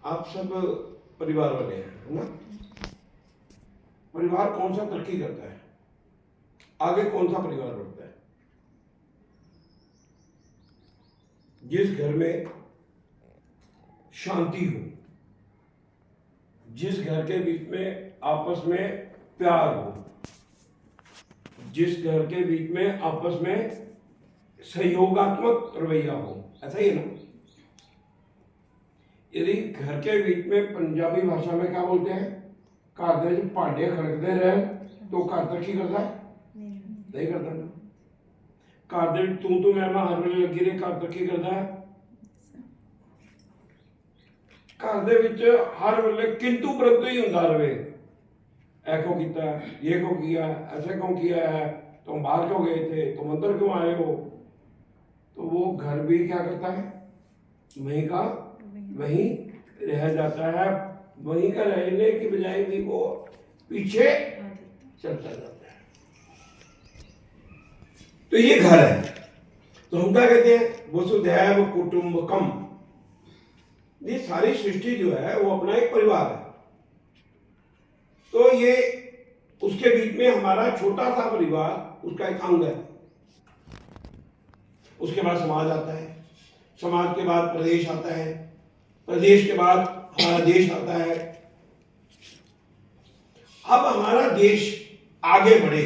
आप सब परिवार वाले हैं, है ना? परिवार कौन सा तरक्की करता है, आगे कौन सा परिवार बढ़ता है? जिस घर में शांति हो, जिस घर के बीच में आपस में प्यार हो, जिस घर के बीच में आपस में सहयोगात्मक रवैया हो, ऐसा ही है ना? यदि घर के बीच में पंजाबी भाषा में क्या बोलते हैं, घर दे भांडे खड़कते रहे तो घर तरक्की करता है? नहीं करता ना। घर दे तू मैं हर वेले लगी रही, घर तरक्की करता है? घर दे विच हर वेले किंतु परंतु ही होंदा रहे, ऐ क्यों किया, ये क्यों किया, ऐसे क्यों किया है, तुम बाहर क्यों गए थे, तुम अंदर क्यों आए हो, तो वो घर भी क्या करता है, वहीं का वहीं रह जाता है। वहीं का रहने की बजाय भी वो पीछे चलता जाता है। तो ये घर है। तो हम क्या कहते हैं, वसुधैव कुटुंबकम। ये सारी सृष्टि जो है वो अपना एक परिवार है। तो ये उसके बीच में हमारा छोटा सा परिवार उसका एक अंग है। उसके बाद समाज आता है, समाज के बाद प्रदेश आता है, प्रदेश के बाद हमारा देश आता है। अब हमारा देश आगे बढ़े,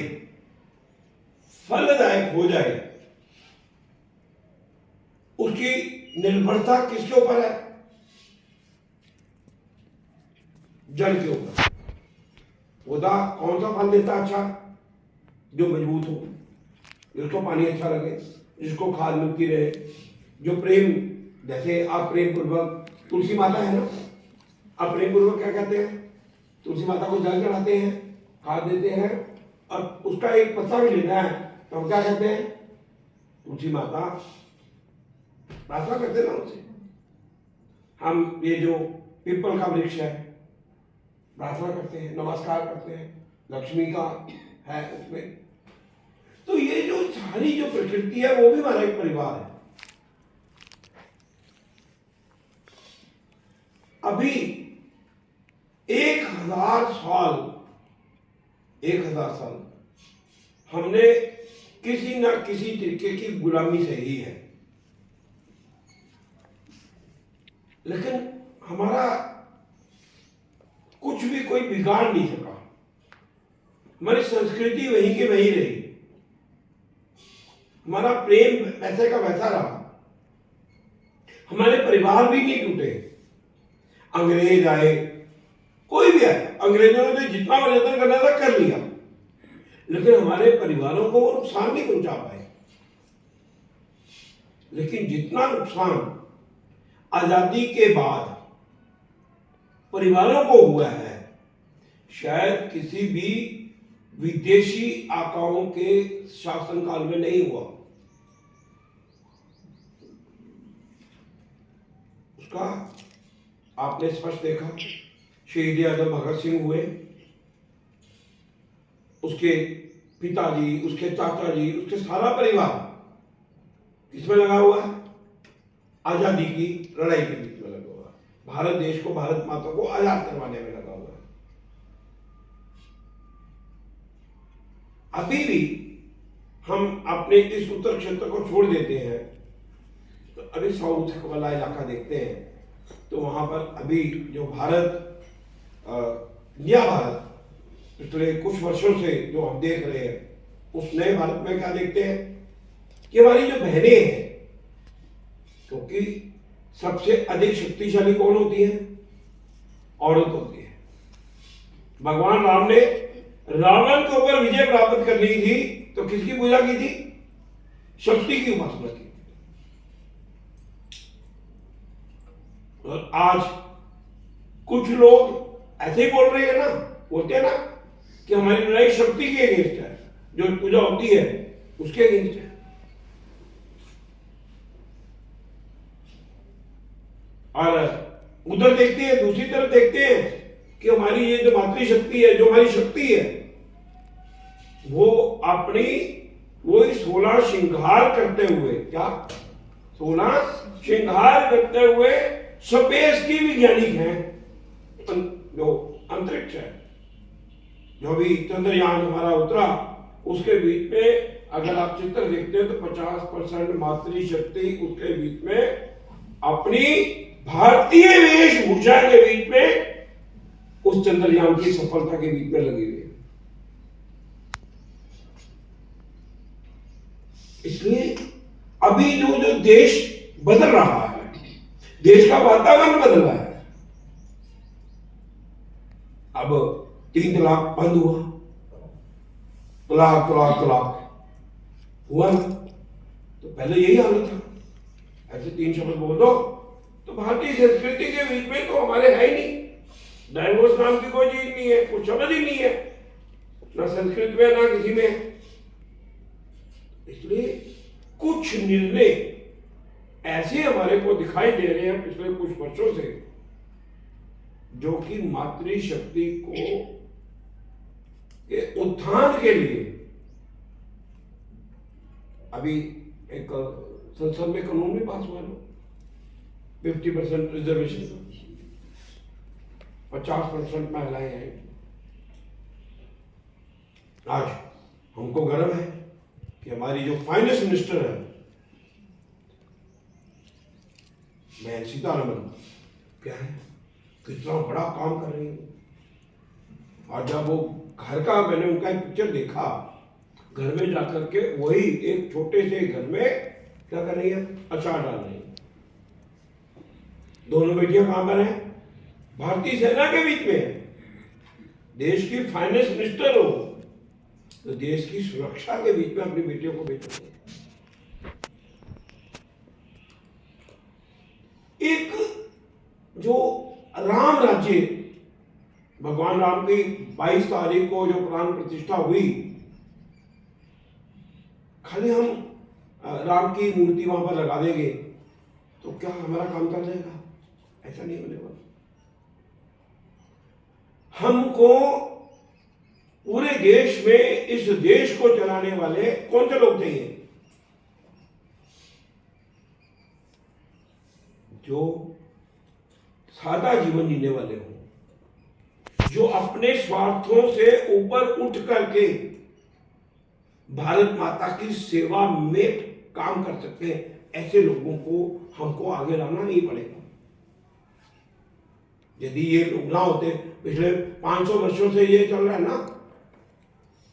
फलदायक हो जाए, उसकी निर्भरता किसके ऊपर है? जल के ऊपर। पौधा कौन सा फल देता अच्छा? जो मजबूत हो, जिसको पानी अच्छा लगे, जिसको खाद मिलती रहे, जो प्रेम, जैसे आप प्रेम पूर्वक, तुलसी माता है ना, आप प्रेम पूर्वक क्या कहते हैं, तुलसी माता को जल चढ़ाते हैं, खाद देते हैं, और उसका एक पत्ता भी लेना है तो हम क्या कहते हैं, तुलसी माता, प्रार्थना करते हैं ना उनसे। हम ये जो पीपल का वृक्ष है, प्रार्थना करते हैं, नमस्कार करते हैं, लक्ष्मी का है उसमें। तो ये जो सारी जो प्रकृति है वो भी हमारा एक परिवार है। अभी 1000 साल हमने किसी ना किसी तरीके की गुलामी सही है, लेकिन हमारा कुछ भी कोई बिगाड़ नहीं सका। हमारी संस्कृति वहीं के वहीं रही, हमारा प्रेम वैसे का वैसा रहा, हमारे परिवार भी नहीं टूटे। अंग्रेज आए, कोई भी आए, अंग्रेजों ने जितना प्रयत्न करना था कर लिया, लेकिन हमारे परिवारों को वो नुकसान नहीं पहुंचा पाए। लेकिन जितना नुकसान आजादी के बाद परिवारों को हुआ है, शायद किसी भी विदेशी आकाओं के शासनकाल में नहीं हुआ। उसका आपने स्पष्ट देखा, शहीद आजम भगत सिंह हुए, उसके पिताजी, उसके चाचा जी, उसके सारा परिवार किसमें लगा हुआ है? आजादी की लड़ाई के बीच में लगा हुआ है, भारत देश को, भारत माता को आजाद करवाने में लगा हुआ है। अभी भी हम अपने इस उत्तर क्षेत्र को छोड़ देते हैं तो अभी साउथ वाला इलाका देखते हैं, तो वहां पर अभी जो भारत, नया भारत पिछले कुछ वर्षों से जो हम देख रहे हैं, उस नए भारत में क्या देखते हैं कि हमारी जो बहनें हैं, क्योंकि सबसे अधिक शक्तिशाली कौन होती है? औरत होती है। भगवान राम ने रावण के ऊपर विजय प्राप्त करनी थी तो किसकी पूजा की थी? शक्ति की उपासना की। और आज कुछ लोग ऐसे ही बोल रहे हैं ना, बोलते हैं ना कि हमारी लड़ाई शक्ति के अगेंस्ट है, जो पूजा होती है उसके अगेंस्ट है। और उधर देखते हैं, दूसरी तरफ देखते हैं कि हमारी ये जो मातृशक्ति है, जो हमारी शक्ति है, वो अपनी वही 16 श्रृंगार करते हुए, क्या 16 श्रृंगार करते हुए स्पेस की वैज्ञानिक हैं, जो अंतरिक्ष है, जो भी चंद्रयान हमारा उतरा, उसके बीच में अगर आप चित्र देखते हैं तो 50% मातृशक्ति उसके बीच में अपनी भारतीय वेशभूषा के बीच में उस चंद्रयान की सफलता के बीच में लगी हुई है। इसलिए अभी जो देश बदल रहा है, देश का वातावरण बदल रहा है। अब 3 तलाक बंद हुआ, तलाक तलाक तलाक हुआ ना, तो पहले यही हालत था, ऐसे 3 शब्द बोल दो तो भारतीय संस्कृति के बीच में तो हमारे है ही नहीं, डाइवोर्स नाम की कोई चीज नहीं है, कुछ शब्द ही नहीं है, ना संस्कृत में ना किसी में। इसलिए कुछ निर्णय ऐसे हमारे को दिखाई दे रहे हैं पिछले कुछ वर्षों से, जो कि मातृशक्ति को के उत्थान के लिए, अभी एक संसद में कानून भी पास हुआ ना, 50% रिजर्वेशन, 50% महिलाएं हैं। आज हमको गर्व है कि हमारी जो फाइनेंस मिनिस्टर है मैं सीतारमण, क्या है, कितना बड़ा काम कर रही है। और जब वो घर का, मैंने उनका एक पिक्चर देखा, घर में जाकर के वही एक छोटे से घर में क्या कर रही है, अचार डाल रही है। दोनों बेटियां कहां पर हैं, भारतीय सेना के बीच में। देश की फाइनेंस मिनिस्टर हो तो देश की सुरक्षा के बीच में अपनी बेटियों को भेजो। एक जो राम राज्य, भगवान राम की 22 तारीख को जो प्राण प्रतिष्ठा हुई, खाली हम राम की मूर्ति वहां पर लगा देंगे तो क्या हमारा काम चल जाएगा? ऐसा नहीं होने वाला। हमको पूरे देश में इस देश को चलाने वाले कौन से लोग चाहिए? जो सादा जीवन जीने वाले हों, जो अपने स्वार्थों से ऊपर उठ करके भारत माता की सेवा में काम कर सकते हैं, ऐसे लोगों को हमको आगे लाना नहीं पड़ेगा। यदि ये लोग ना होते, पिछले 500 वर्षों से ये चल रहा है ना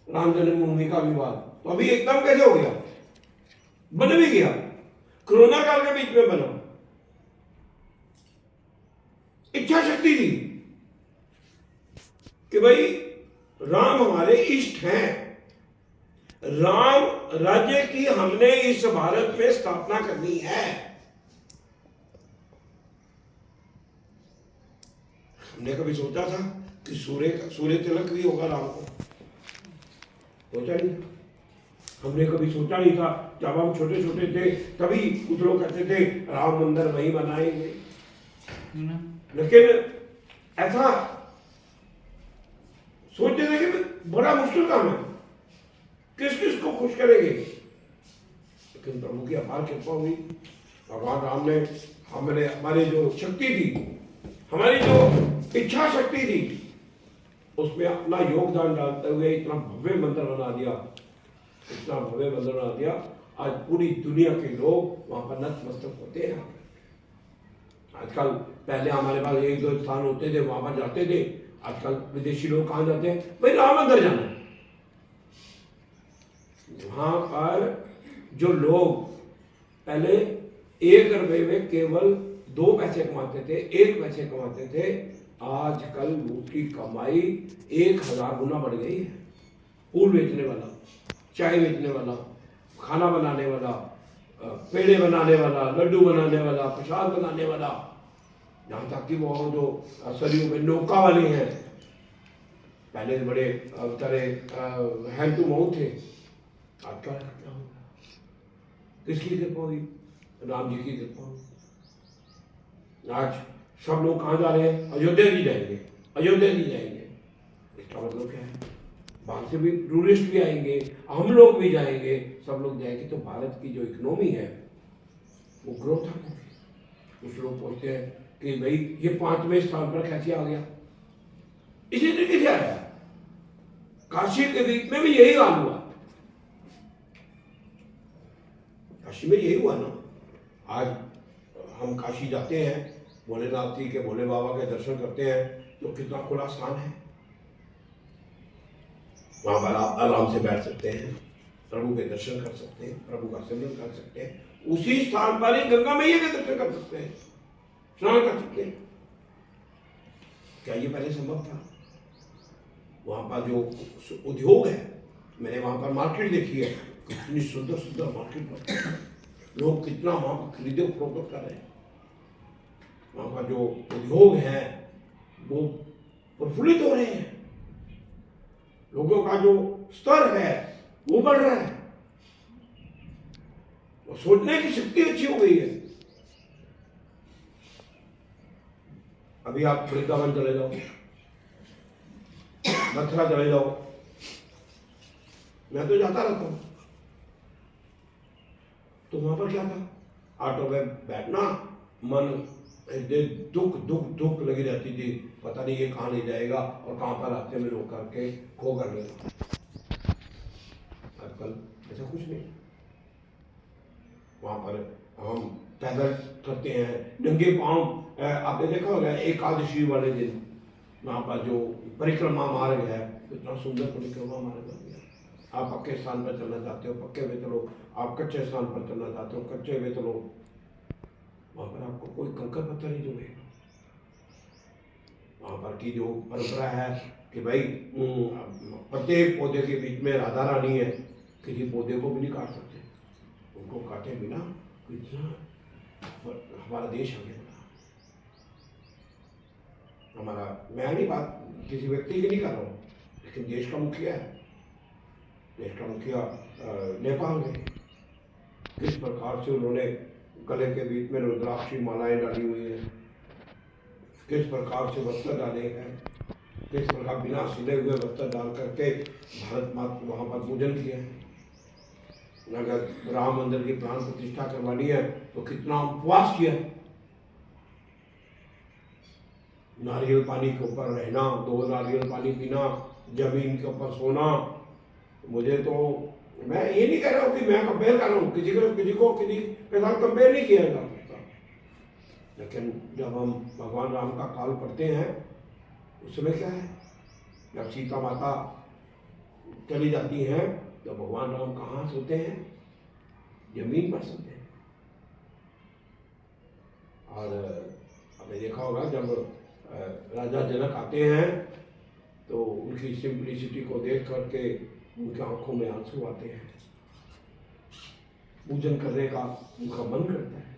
राम जन्मभूमि का विवाद, तो अभी एकदम कैसे हो गया? बन भी गया, कोरोना काल के बीच में बना। इच्छा शक्ति थी कि भाई राम हमारे इष्ट हैं, राम राज्य की हमने इस भारत में स्थापना करनी है। हमने कभी सोचा था कि सूर्य तिलक भी होगा राम को? सोचा नहीं। हमने कभी सोचा नहीं था, जब हम छोटे छोटे थे तभी कुछ लोग कहते थे राम मंदिर वहीं बनाएंगे, लेकिन ऐसा सोचते थे कि बड़ा मुश्किल काम है, किस किस को खुश करेंगे। लेकिन प्रभु की अपार कृपा हुई, भगवान राम ने हमारे जो शक्ति थी, हमारी जो इच्छा शक्ति थी, उसमें अपना योगदान डालते हुए इतना भव्य मंदिर बना दिया, इतना भव्य मंदिर बना दिया। आज पूरी दुनिया के लोग वहां पर नतमस्तक होते हैं। आजकल पहले हमारे पास 1-2 स्थान होते थे, वहां पर जाते थे। आजकल विदेशी लोग कहां जाते हैं? भाई राम मंदिर जाना है। वहां पर जो लोग पहले 1 रुपए में केवल 2 पैसे कमाते थे, 1 पैसे कमाते थे, आजकल उनकी कमाई 1000 गुना बढ़ गई है। फूल बेचने वाला, चाय बेचने वाला, खाना बनाने वाला, पेड़े बनाने वाला, लड्डू बनाने वाला, प्रसाद बनाने वाला, यहाँ तक कि वो जो सरयू में नौका वाले हैं, पहले बड़े तरह हैंड टू माउथ थे, आज क्या होगा? किसकी कृपा हुई? राम जी की कृपा हुई। आज सब लोग कहाँ जा रहे हैं? अयोध्या जी जाएंगे, अयोध्या जी जाएंगे। इसका मतलब क्या है? बाहर से भी टूरिस्ट भी आएंगे, हम लोग भी जाएंगे, सब लोग जाएंगे, तो भारत की जो इकोनॉमी है वो ग्रोथ होगी। कुछ लोग पूछते हैं कि भाई ये 5वें स्थान पर कैसे आ गया। इसी तरीके से आया। काशी के बीच में भी यही हाल हुआ। काशी में यही हुआ ना। आज हम काशी जाते हैं, भोलेनाथ जी के, भोले बाबा के दर्शन करते हैं, तो कितना खुला स्थान है। वहां पर आप आराम से बैठ सकते हैं, प्रभु के दर्शन कर सकते हैं, प्रभु का सिमरन कर सकते हैं। उसी स्थान पर ही गंगा मैया के दर्शन कर सकते हैं, स्नान कर सकते हैं। क्या ये पहले संभव था? वहां पर जो उद्योग है, मैंने वहां पर मार्केट देखी है, कितनी सुंदर सुंदर मार्केट, लोग कितना वहां पर खरीदे फरोख्त कर रहे हैं। वहां का जो उद्योग है वो प्रफुल्लित हो रहे हैं, लोगों का जो स्तर है वो बढ़ रहा है, और सोचने की शक्ति अच्छी हो गई है। अभी आप वृंदावन चले जाओ, मथुरा चले जाओ, मैं तो जाता रहता हूं, तो वहां पर क्या था, ऑटो में बैठना, मन दुख दुख दुख लगी रहती थी, पता नहीं ये कहाँ ले जाएगा और कहाँ पर रास्ते में रोक करके खो कर लेगा। आजकल ऐसा कुछ नहीं। वहां पर हम पैदल करते हैं, नंगे पांव। आपने देखा होगा एकादशी वाले दिन वहां पर जो परिक्रमा मार्ग है, इतना सुंदर परिक्रमा मार्ग बन गया। आप पक्के स्थान पर चलना चाहते हो, पक्के में चलो, आप कच्चे स्थान पर चलना चाहते हो, कच्चे में चलो। वहां पर आपको कोई कंकर पत्थर नहीं जुड़ेगा। वहां पर की जो परंपरा है कि भाई प्रत्येक पौधे के बीच में राधा रानी है, किसी पौधे को भी नहीं काट सकते, उनको काटे बिना कितना हमारा देश आगे बढ़ा। हमारा, मैं नहीं बात किसी व्यक्ति की नहीं कर रहा हूँ, लेकिन देश का मुखिया है, देश का मुखिया नेपाल में किस प्रकार से उन्होंने गले के बीच में रुद्राक्षी मालाएं डाली हुई है, किस प्रकार से वस्त्र डाले हैं, किस प्रकार बिना सिले हुए वस्त्र डाल करके भारत माता वहां पर पूजन किया है। अगर राम मंदिर की प्राण प्रतिष्ठा करवानी है तो कितना उपवास किया, नारियल पानी के ऊपर रहना, 2 नारियल पानी पीना, जमीन के ऊपर सोना। मुझे तो, मैं ये नहीं कह रहा हूँ कि मैं कंपेयर कर रहा हूँ, किसी के साथ कंपेयर नहीं किया जा सकता, लेकिन जब हम भगवान राम का काल पढ़ते हैं उस समय क्या है, जब सीता माता चली जाती हैं तो भगवान राम कहाँ सोते हैं, जमीन पर सोते हैं। और आपने देखा होगा जब राजा जनक आते हैं तो उनकी सिंपलिसिटी को देख करके उनकी आंखों में आंसू आते हैं, पूजन करने का उनका मन करता है।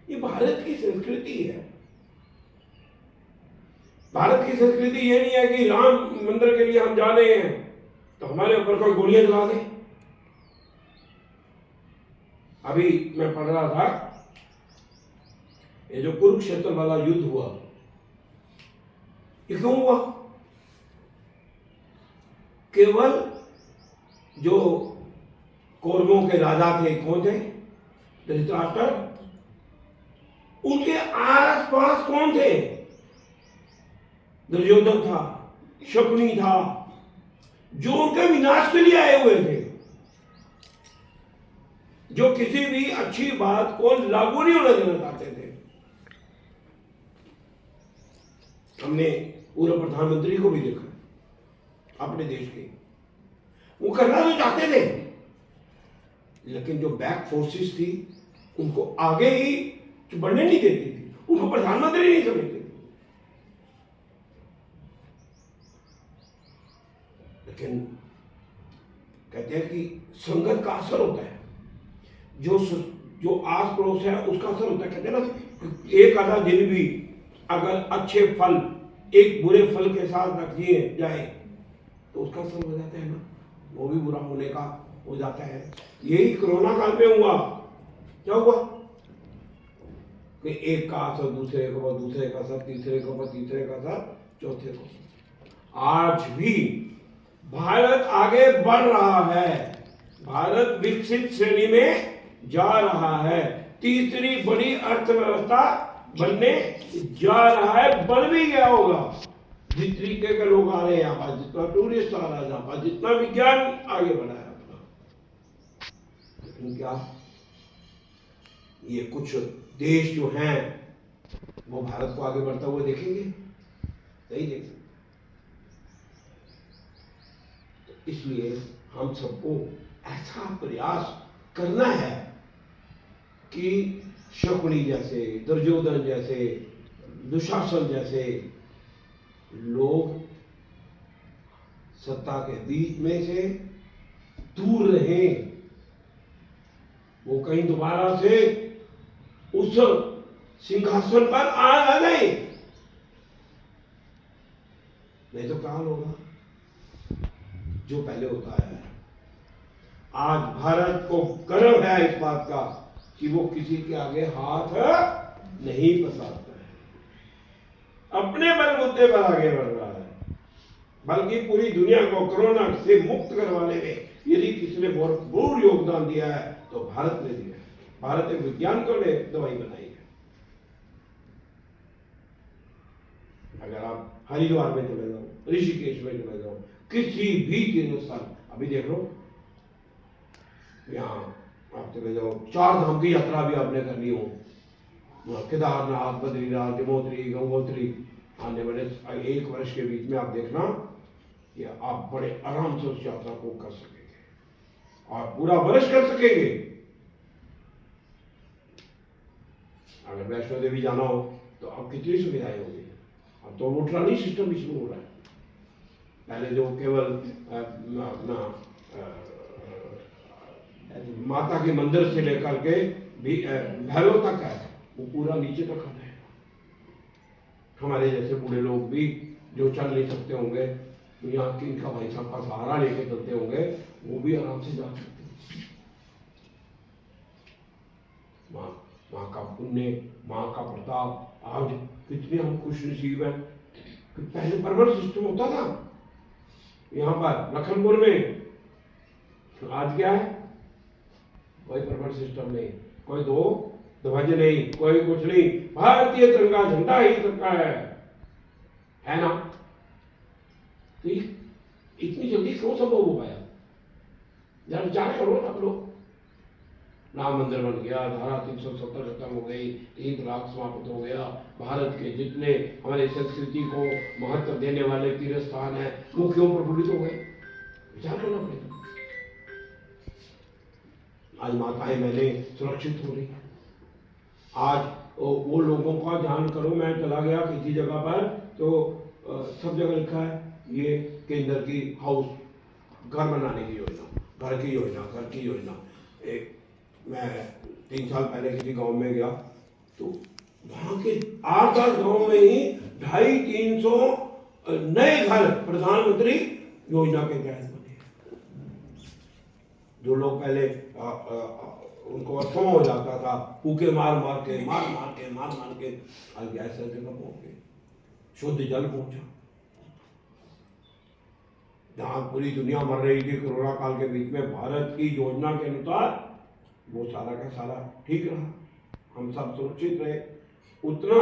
ये भारत की संस्कृति है। भारत की संस्कृति ये नहीं है कि राम मंदिर के लिए हम जा रहे हैं तो हमारे ऊपर कोई गोलियां चला दे। अभी मैं पढ़ रहा था, ये जो कुरुक्षेत्र वाला युद्ध हुआ, ये क्यों हुआ? केवल जो कौरवों के राजा थे, कौन थे? धृतराष्ट्र, उनके आसपास कौन थे? दुर्योधन था, शकुनी था, जो उनके विनाश के लिए आए हुए थे, जो किसी भी अच्छी बात को लागू नहीं होने देना चाहते थे। हमने पूर्व प्रधानमंत्री को भी देखा अपने देश के, वो करना तो चाहते थे, लेकिन जो बैक फोर्सेस थी उनको आगे ही बढ़ने नहीं देती थी, उनको प्रधानमंत्री नहीं समझते थे। लेकिन कहते हैं कि संगत का असर होता है, जो आस पड़ोस है उसका असर होता है। कहते हैं ना, एक आधा दिन भी अगर अच्छे फल एक बुरे फल के साथ रख दिए जाए तो उसका असर हो जाता है ना, वो भी बुरा होने का हो जाता है। यही कोरोना काल में हुआ। क्या हुआ कि एक का असर दूसरे को, दूसरे का असर तीसरे को, तीसरे का असर चौथे को। आज भी भारत आगे बढ़ रहा है, भारत विकसित श्रेणी में जा रहा है, तीसरी बड़ी अर्थव्यवस्था बनने जा रहा है, बन भी गया होगा। जिस तरीके के लोग आ रहे हैं यहाँ पर, जितना टूरिस्ट आ रहा है यहाँ पर, जितना विज्ञान आगे बढ़ा है अपना, लेकिन क्या ये कुछ देश जो हैं वो भारत को आगे बढ़ता हुआ देखेंगे? नहीं देख सकते। तो इसलिए हम सबको ऐसा प्रयास करना है कि शकुनी जैसे, दुर्योधन जैसे, दुशासन जैसे लोग सत्ता के बीच में से दूर रहें, वो कहीं दोबारा से उस सिंहासन पर आ गए, नहीं तो काल होगा जो पहले होता है। आज भारत को गर्व है इस बात का कि वो किसी के आगे हाथ नहीं पसारता है, अपने बलबूते पर आगे बढ़ रहा है। बल्कि पूरी दुनिया को कोरोना से मुक्त करवाने में यदि किसी ने भरपूर योगदान दिया है तो भारत ने दिया है। भारत एक वैज्ञानिकों ने दवाई बनाई है। अगर आप हरिद्वार में चले जाओ, ऋषिकेश में चले जाओ, किसी भी तीर्थ स्थान, अभी देख लो यहाँ आप चले जाओ, 4 धाम की यात्रा भी आपने करनी हो, केदारनाथ, बद्रीनाथ, यमुनोत्री, गंगोत्री, आने वाले 1 वर्ष के बीच में आप देखना कि आप बड़े आराम से उस यात्रा को कर सकेंगे और पूरा वर्ष कर सकेंगे। अगर वैष्णो देवी जाना हो तो अब कितनी सुविधाएं होगी। अब तो वो ट्रॉली सिस्टम भी शुरू हो रहा है। पहले जो केवल अपना माता के मंदिर से लेकर के भैरव तक है, वो पूरा नीचे तक आता है। हमारे जैसे बूढ़े लोग भी जो चल नहीं सकते होंगे, तो यहाँ की इनका भाई साहब का सहारा लेके चलते होंगे, वो भी आराम से जा सकते हैं। माँ का पुण्य, माँ का प्रताप, आज कितने हम खुश नसीब हैं कि पहले परवर सिस्टम होता था यहाँ पर लखनपुर में, आज क्या है? कोई परवर सिस्टम नहीं, कोई दो ध्वज नहीं, कोई कुछ नहीं, भारतीय तिरंगा झंडा ही सबका है ना? तो इतनी जल्दी क्यों संभव हो पाया? जरा विचार करो ना आप लोग। राम मंदिर बन गया, धारा 370 खत्म हो गई, 3 तलाक समाप्त हो गया, भारत के जितने हमारे संस्कृति को महत्व देने वाले तीर्थ स्थान है वो क्यों प्रफुल्लित हो गए? विचार करना पड़ेगा। आज माताएं बहनें सुरक्षित हो रही है। आज वो लोगों का ध्यान करो, मैं चला गया किसी जगह पर तो सब जगह लिखा है ये केंद्र की हाउस, घर बनाने की योजना, घर की योजना, घर की योजना। एक मैं 3 साल पहले किसी गांव में गया तो वहां के 8-10 गांव में ही 250-300 नए घर प्रधानमंत्री योजना के तहत बने। जो लोग पहले उनको अस्थमा हो जाता था, फूके मार मार के आज गैस जगह पहुंच गए, शुद्ध जल पहुंचा। जहां पूरी दुनिया मर रही थी कोरोना काल के बीच में, भारत की योजना के अनुसार वो सारा का सारा ठीक रहा, हम सब सुरक्षित रहे। उतना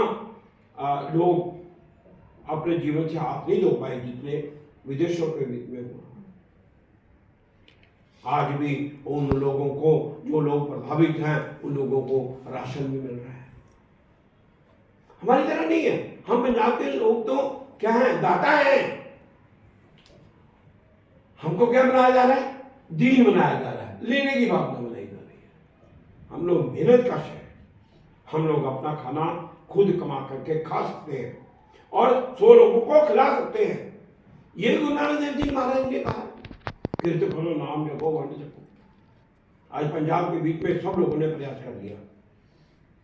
लोग अपने जीवन से हाथ नहीं धो पाए जितने विदेशों के बीच में हुआ। आज भी उन लोगों को, जो लोग प्रभावित हैं, उन लोगों को राशन भी मिल रहा है। हमारी तरह नहीं है। हम पंजाब के लोग तो क्या है, दाता हैं। हमको क्या बनाया जा रहा है? दीन बनाया जा रहा है, लेने की भावना बनाई जा रही है। हम लोग मेहनत का शहर, हम लोग अपना खाना खुद कमा करके खा सकते हैं और 100 लोगों को खिला सकते हैं। ये गुरु नानक देव जी महाराज ने कहा, कीर्त करो, नाम जपो, वंड जपो। आज पंजाब के बीच में सब लोगों ने प्रयास कर दिया।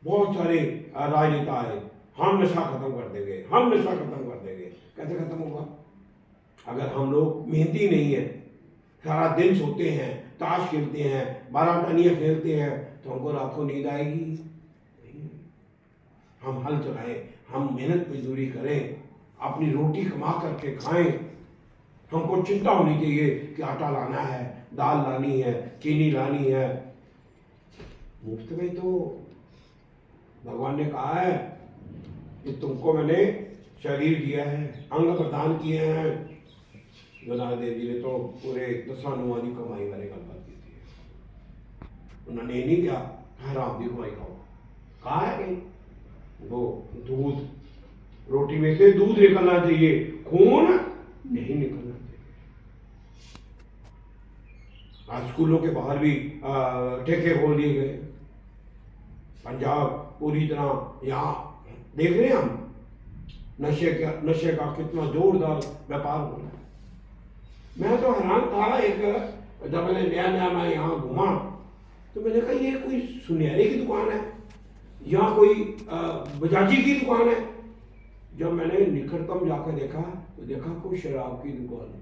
बहुत सारे राजनेता आए, हम नशा खत्म कर देंगे, हम नशा खत्म कर देंगे। कैसे खत्म होगा? अगर हम लोग मेहनती नहीं है, सारा दिन सोते हैं, ताश खेलते हैं, 12 टानियां खेलते हैं, तो हमको रात को नींद आएगी? हम हल चलाएं, हम मेहनत मजदूरी करें, अपनी रोटी कमा करके खाएं। हमको चिंता होनी चाहिए कि आटा लाना है, दाल लानी है, चीनी लानी है। मुफ्त में तो भगवान ने कहा है कि तुमको मैंने शरीर दिया है, अंग प्रदान किए हैं। जो नारदेव जी ने तो पूरे दशानुआ की कमाई वाले गलबात की थी। उन्होंने ये नहीं किया हराम की कमाई खाओ, कहा है कि वो दूध, रोटी में से दूध निकलना चाहिए, खून नहीं निकलना चाहिए। आज स्कूलों के बाहर भी ठेके खोल दिए गए। पंजाब पूरी तरह, यहाँ देख रहे हैं हम नशे का कितना जोरदार व्यापार हो रहा है। मैं तो हैरान था, एक जब मैंने नया नया मैं यहाँ घूमा तो मैंने कहा ये कोई सुनहरे की दुकान है या कोई बजाजी की दुकान है। जब मैंने निकटतम जाकर देखा तो देखा कोई शराब की दुकान है।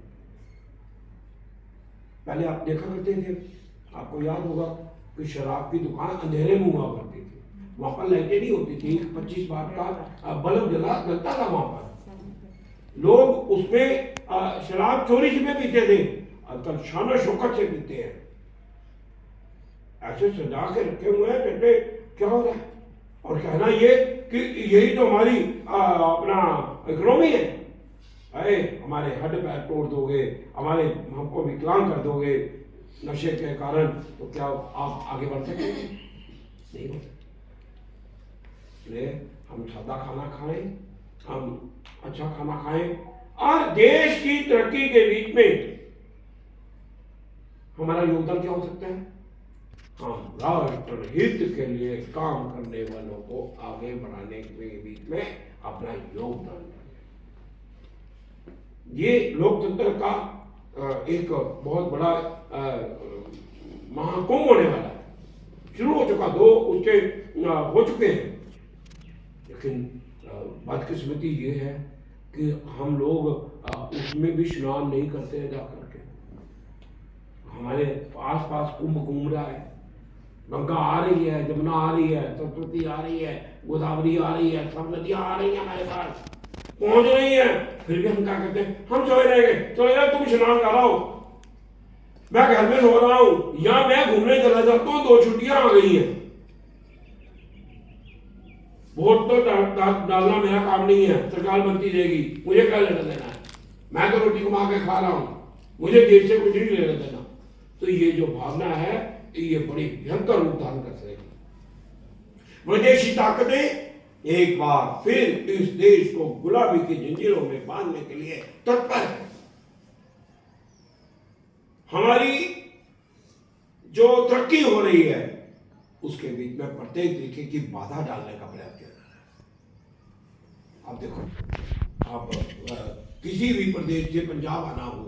पहले आप देखा करते थे, आपको याद होगा कि शराब की दुकान अंधेरे में हुआ करती थी, वहां पर लाइटें नहीं होती थी, 25 वाट का बल्ब जलता था वहां पर। लोग उसमें शराब चोरी से पीते थे, आजकल शान शौकत से पीते हैं। ऐसे सजा के रखे हुए हैं, कहते क्या हो रहा है, और कहना ये कि यही तो हमारी अपना इकोनॉमी है। अरे हमारे हड्ड पैर तोड़ दोगे, हमारे हमको विकलांग कर दोगे नशे के कारण, तो क्या आप आगे बढ़ सकेंगे? नहीं बढ़ सकते। इसलिए हम सादा खाना खाएं, हम अच्छा खाना खाएं, और देश की तरक्की के बीच में हमारा योगदान क्या हो सकता है? हम राष्ट्र हित के लिए काम करने वालों को आगे बढ़ाने के बीच में अपना योगदान दें। ये लोकतंत्र का एक बहुत बड़ा महाकुंभ होने वाला है। शुरू हो चुका, 2 उसके हो चुके हैं, लेकिन बदकिस्मती ये है कि हम लोग उसमें भी स्नान नहीं करते हैं जा करके। हमारे आस पास कुंभ घूम रहा है, गंगा आ रही है, जमुना आ रही है, सरस्वती आ रही है, गोदावरी आ रही है, सब नदियां आ रही है, हमारे पास पहुंच रही है, फिर भी हम क्या कहते हैं, हम सोए रहेंगे। चलो यार तुम स्नान कराओ, मैं घर में सो रहा हूं, या मैं घूमने चला जाता हूं, 2 छुट्टियां आ गई हैं। वोट तो डालना मेरा काम नहीं है, सरकार बनती देगी, मुझे क्या लेना देना है, मैं तो रोटी कमा के खा रहा हूं, मुझे देश से कुछ नहीं लेना देना। तो ये जो भावना है ये बड़ी भयंकर रूप धारण कर सकेगी। विदेशी ताकतें एक बार फिर इस देश को गुलामी की जंजीरों में बांधने के लिए तत्पर है। हमारी जो तरक्की हो रही है उसके बीच में प्रत्येक तरीके की बाधा डालने का प्रयास किया जा रहा है। आप देखो, आप किसी भी प्रदेश से पंजाब आना हो,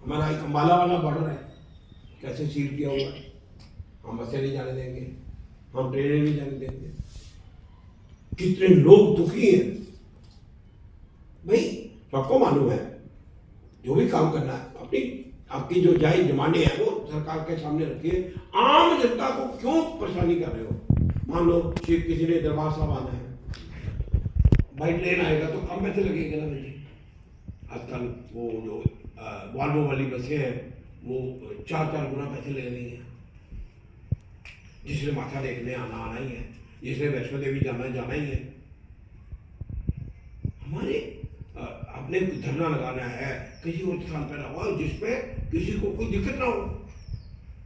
हमारा एक अंबाला वाला बॉर्डर है, कैसे सील किया हुआ है, हम बसें नहीं जाने देंगे, हम ट्रेनें नहीं जाने देंगे। कितने लोग दुखी हैं भाई, सबको मालूम है। जो भी काम करना है अपनी आपकी जो जायज डिमांडें हैं वो सरकार के सामने रखिए। आम जनता को क्यों परेशानी कर रहे हो? मान लो किसी ने दरबार साहब आना है, भाई ट्रेन आएगा तो कम पैसे लगेंगे ना भाई। आजकल वो जो वॉल्वो वाली बसें हैं वो 4 गुना पैसे ले रही हैं। जिसने माथा देखने आना ही है, जिसने वैष्णो देवी जाना ही है। हमारे अपने धरना लगाना है किसी और स्थान पर लगाओ जिसपे किसी को कोई दिक्कत ना हो।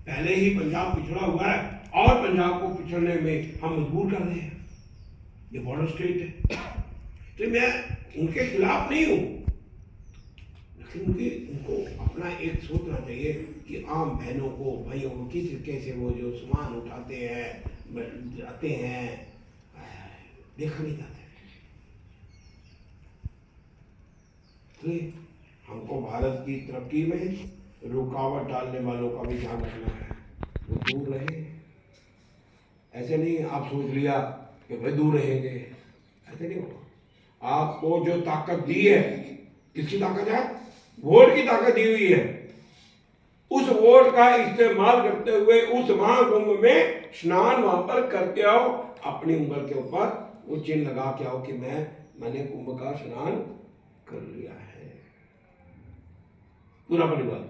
पहले ही पंजाब पिछड़ा हुआ है और पंजाब को पिछड़ने में हम मजबूर कर रहे हैं। ये बॉर्डर स्टेट है, तो मैं उनके खिलाफ नहीं हूं, लेकिन उनको अपना एक सोचना चाहिए कि आम बहनों को, भाइयों को किस तरीके से वो जो सामान उठाते हैं, जाते हैं, देखा नहीं जाता है। तो हमको भारत की तरक्की में रुकावट डालने वालों का भी ध्यान रखना है, वो दूर रहे। ऐसे नहीं आप सोच लिया कि भाई दूर रहेंगे, ऐसे नहीं होगा। आपको जो ताकत दी है, किसकी ताकत है? वोट की ताकत दी हुई है। उस वोट का इस्तेमाल करते हुए उस महाकुंभ में स्नान वहां पर करके आओ। अपनी उंगल के ऊपर वो चिन्ह लगा के आओ कि मैंने कुंभ का स्नान कर लिया है। पूरा परिवार।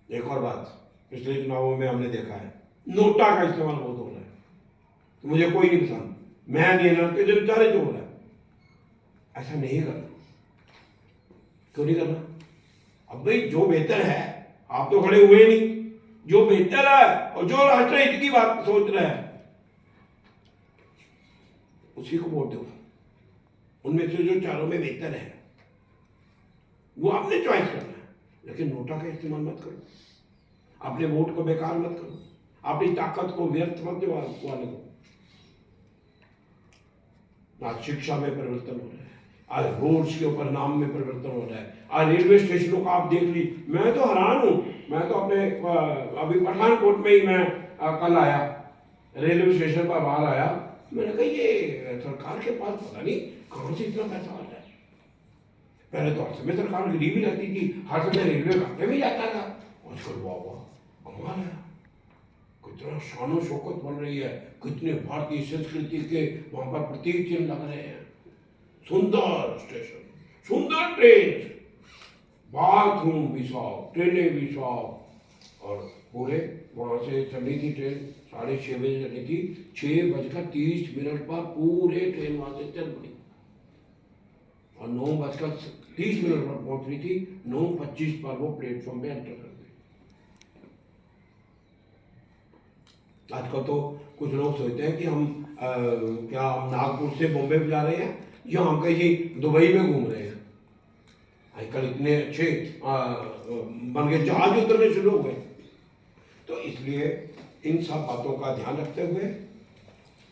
एक और बात, पिछले चुनावों में हमने देखा है नोटा का इस्तेमाल बहुत हो रहा है। कि मुझे कोई नहीं पसंद, मैं देना के जो चारे जो हो रहा है, ऐसा नहीं करना। क्यों नहीं करना? अब भाई जो बेहतर है, आप तो खड़े हुए नहीं, जो बेहतर है और जो राष्ट्र हित की बात सोच रहा है उसी को वोट दो। उनमें से जो चारों में बेहतर है वो आपने चॉइस करना है, लेकिन नोटा का इस्तेमाल मत करो, अपने वोट को बेकार मत करो, अपनी ताकत को व्यर्थ मत वाले को। आज शिक्षा में परिवर्तन हो रहा है, आज रोड्स के ऊपर नाम में परिवर्तन हो रहा है, आज रेलवे स्टेशनों का आप देख ली। मैं तो हैरान हूं, मैं तो अपने अभी पठानकोट में ही मैं कल आया, रेलवे स्टेशन पर बाहर आया, मैंने कहा ये सरकार के पास पता नहीं कहां से इतना पैसा आ रहा है। पहले तो हर समय सरकार गरीबी रहती थी, हर समय रेलवे खाते में जाता था, आजकल वाह वाह कमाल है, कितना शानो शौकत बन रही है, कितने भारतीय संस्कृति के वहां पर प्रतीक चिन्ह लग रहे हैं, सुंदर स्टेशन, सुंदर ट्रेन, बाथरूम भी साफ, ट्रेनें भी साफ, और पूरे वहां से चलनी थी ट्रेन 6:30 बजे चली थी, 6:30 पर पूरे ट्रेन वहां से चल पड़ी और 9:30 पर पहुंच रही थी, 9:25 पर वो प्लेटफॉर्म पे एंटर कर गई। आजकल तो कुछ लोग सोचते हैं कि हम क्या हम नागपुर से बॉम्बे जा रहे हैं या हम कहीं दुबई में घूम रहे हैं। आजकल इतने अच्छे बन गए, जहाज उतरने शुरू हो गए। तो इसलिए इन सब बातों का ध्यान रखते हुए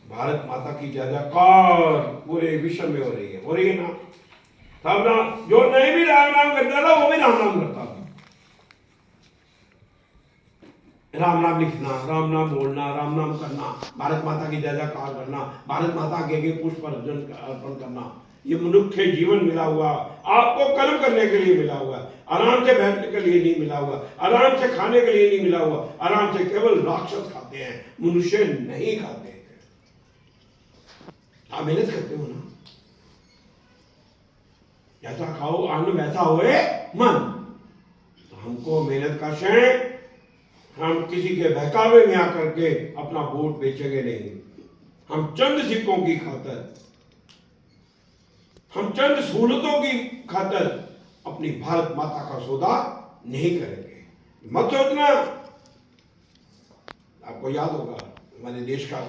भारत माता की जयकार पूरे विश्व में हो रही है ना। सब ना, जो नहीं भी राम नाम करता था वो भी राम नाम करता था। राम नाम लिखना, राम नाम बोलना, राम नाम करना, भारत माता की जयकार करना, भारत माता के पुष्प अर्पण करना, ये मनुष्य जीवन मिला हुआ आपको कर्म करने के लिए मिला हुआ, आराम से बैठने के लिए नहीं मिला हुआ, आराम से खाने के लिए नहीं मिला हुआ। आराम से केवल राक्षस खाते हैं, मनुष्य नहीं खाते हैं। आप मेहनत करते हो ना, जैसा खाओ अन्न वैसा होए मन। तो हमको मेहनत का क्षण, हम किसी के बहकावे में आकर के अपना वोट बेचेंगे नहीं। हम चंद सिक्कों की खातर, हम चंद सहूलतों की खातर अपनी भारत माता का सौदा नहीं करेंगे। मत सोचना। आपको याद होगा हमारे देश का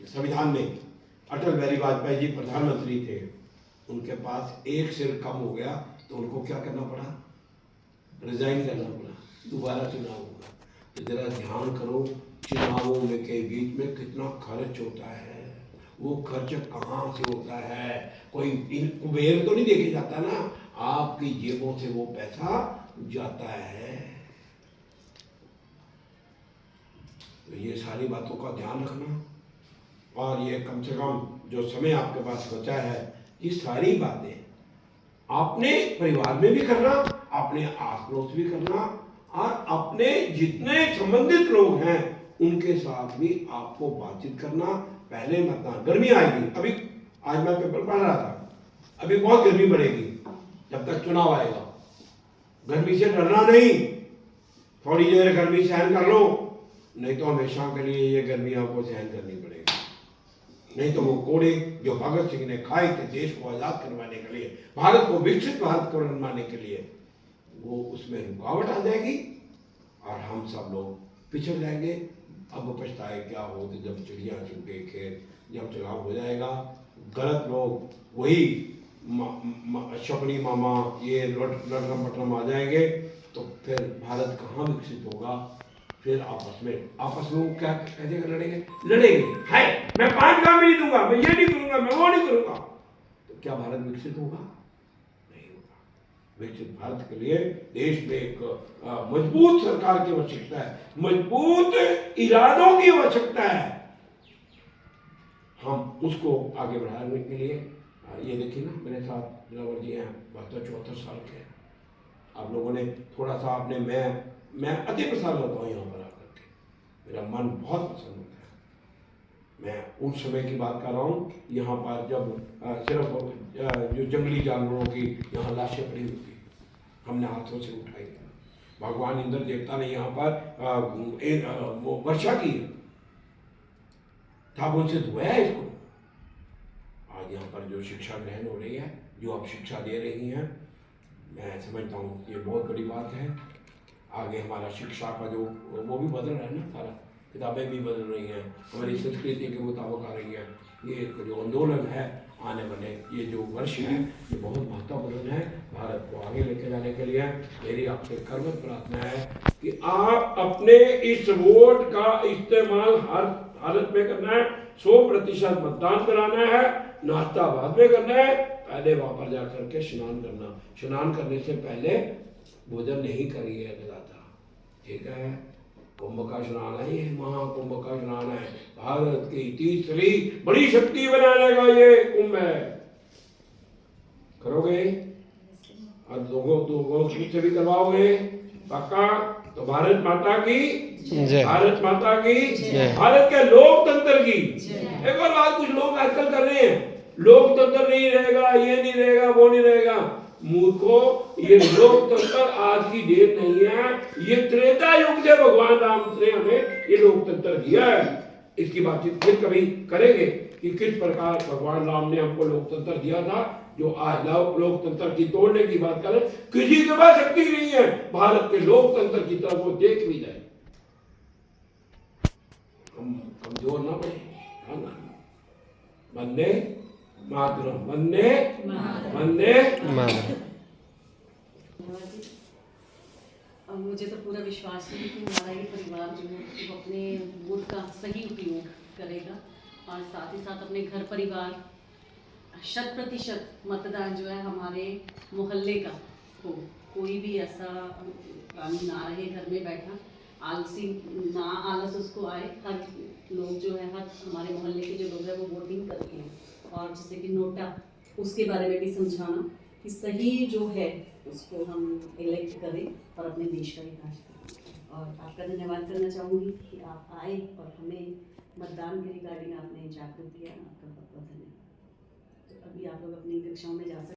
संविधान में अटल बिहारी वाजपेयी जी प्रधानमंत्री थे, उनके पास एक सिर कम हो गया तो उनको क्या करना पड़ा? रिजाइन करना पड़ा, दोबारा चुनाव होगा। तो जरा ध्यान करो, चुनावों में के बीच में कितना खर्च होता है, वो खर्च कहाँ से होता है? कोई कुबेर तो नहीं देखे जाता ना, आपकी जेबों से वो पैसा जाता है। तो ये सारी बातों का ध्यान रखना, और ये कम से कम जो समय आपके पास बचा है, ये सारी बातें आपने परिवार में भी करना, अपने आस पड़ोस भी करना, और अपने जितने संबंधित लोग हैं उनके साथ भी आपको बातचीत करना। पहले मतदान, गर्मी आएगी, अभी आज मैं पेपर पढ़ रहा था, अभी बहुत गर्मी बढ़ेगी जब तक चुनाव आएगा। गर्मी से डरना नहीं, थोड़ी देर गर्मी सहन कर लो, नहीं तो हमेशा के लिए ये गर्मी आपको सहन करनी पड़ेगी। नहीं तो वो कोड़े जो भगत सिंह ने खाए थे देश को आजाद करवाने के लिए, भारत को विकसित भारत को बनवाने के लिए, वो उसमें रुकावट आ जाएगी और हम सब लोग पिछड़ जाएंगे। अब पछताए क्या हो, तो जब चिड़िया चुग गई खेत, जब चुनाव हो जाएगा, गलत लोग वही शकुनी मामा ये लड़कम पटरम आ जाएंगे, तो फिर भारत कहाँ विकसित होगा? फिर आपस में क्या कैसे लड़ेंगे है, मैं 5 काम नहीं दूंगा, मैं ये नहीं करूंगा, मैं वो नहीं करूंगा, तो क्या भारत विकसित होगा? नहीं होगा। विकसित भारत के लिए देश में एक मजबूत सरकार की आवश्यकता है, मजबूत इरादों की आवश्यकता है। हम उसको आगे बढ़ाने के लिए, ये देखिए ना, मेरे साथ दिलावर जी हैं, 72-74 साल के। आप लोगों ने थोड़ा सा अपने, मैं अति प्रसन्न होता हूँ यहाँ पर आकर के, मेरा मन बहुत प्रसन्न होता है। मैं उस समय की बात कर रहा हूँ यहाँ पर जब सिर्फ जो जंगली जानवरों की यहाँ लाशें पड़ी हुई थी, हमने हाथों से उठाई। भगवान इंद्र देवता ने यहाँ पर वो वर्षा की, साबुन से धोया है इसको। आज यहाँ पर जो शिक्षा ग्रहण हो रही है, जो आप शिक्षा दे रही हैं, मैं समझता हूँ ये बहुत बड़ी बात है। आगे हमारा शिक्षा का जो वो भी बदल रहा है ना, सारा किताबें भी बदल रही हैं, हमारी संस्कृति के मुताबिक आ रही है। ये एक जो आंदोलन है आने वाले ये जो वर्ष है, ये बहुत महत्वपूर्ण है भारत को आगे लेके जाने के लिए। मेरी आपसे कर्मठ प्रार्थना है कि आप अपने इस वोट का इस्तेमाल हर हालत में करना है। 100% मतदान कराना है, नाश्ता बाद में करना है, पहले वहां पर जाकर के स्नान करना। स्नान करने से पहले भोजन नहीं करिए दादा, ठीक है। कुंभ का स्नान है, ये महाकुंभ का स्नान है, भारत की तीसरी बड़ी शक्ति बनाने का ये कुंभ है। करोगे और लोगों से भी करवाओगे पक्का? तो भारत माता की जय, भारत माता की जय, भारत के लोकतंत्र की। एक और बात कुछ लोग आजकल कर रहे हैं, लोकतंत्र नहीं रहेगा, ये नहीं रहेगा, वो नहीं रहेगा। मूर्खों, ये लोकतंत्र आज की डेट नहीं है, ये त्रेता युग से भगवान राम ने हमें ये लोकतंत्र दिया है। इसकी बातचीत फिर कभी करेंगे कि किस प्रकार भगवान राम ने हमको लोकतंत्र दिया था। जो आज लोकतंत्र की तोड़ने की बात करें, किसी के पास शक्ति नहीं है भारत के लोकतंत्र की तरफ वो देख भी जाए। हम कमजोर ना बने। वंदे मातरम, वंदे वंदे मातरम। मुझे तो पूरा विश्वास है कि हमारा ये परिवार जो है वो अपने वोट का सही उपयोग करेगा और साथ ही साथ अपने घर परिवार 100% मतदान जो है हमारे मोहल्ले का हो। कोई भी ऐसा प्राणी ना रहे घर में बैठा, आलसी ना आलस उसको आए। हर लोग जो है, हर हमारे मोहल्ले के जो लोग हैं वो वोटिंग करके हैं। और जैसे कि नोटा, उसके बारे में भी समझाना कि सही जो है उसको हम इलेक्ट करें और अपने देश का विकास करें। और आपका धन्यवाद करना चाहूँगी कि आप आए और हमें मतदान के रिगार्डिंग आपने जागरूक किया। आपका बहुत बहुत धन्यवाद। तो अभी आप लोग अपनी कक्षाओं में जा सकते हैं।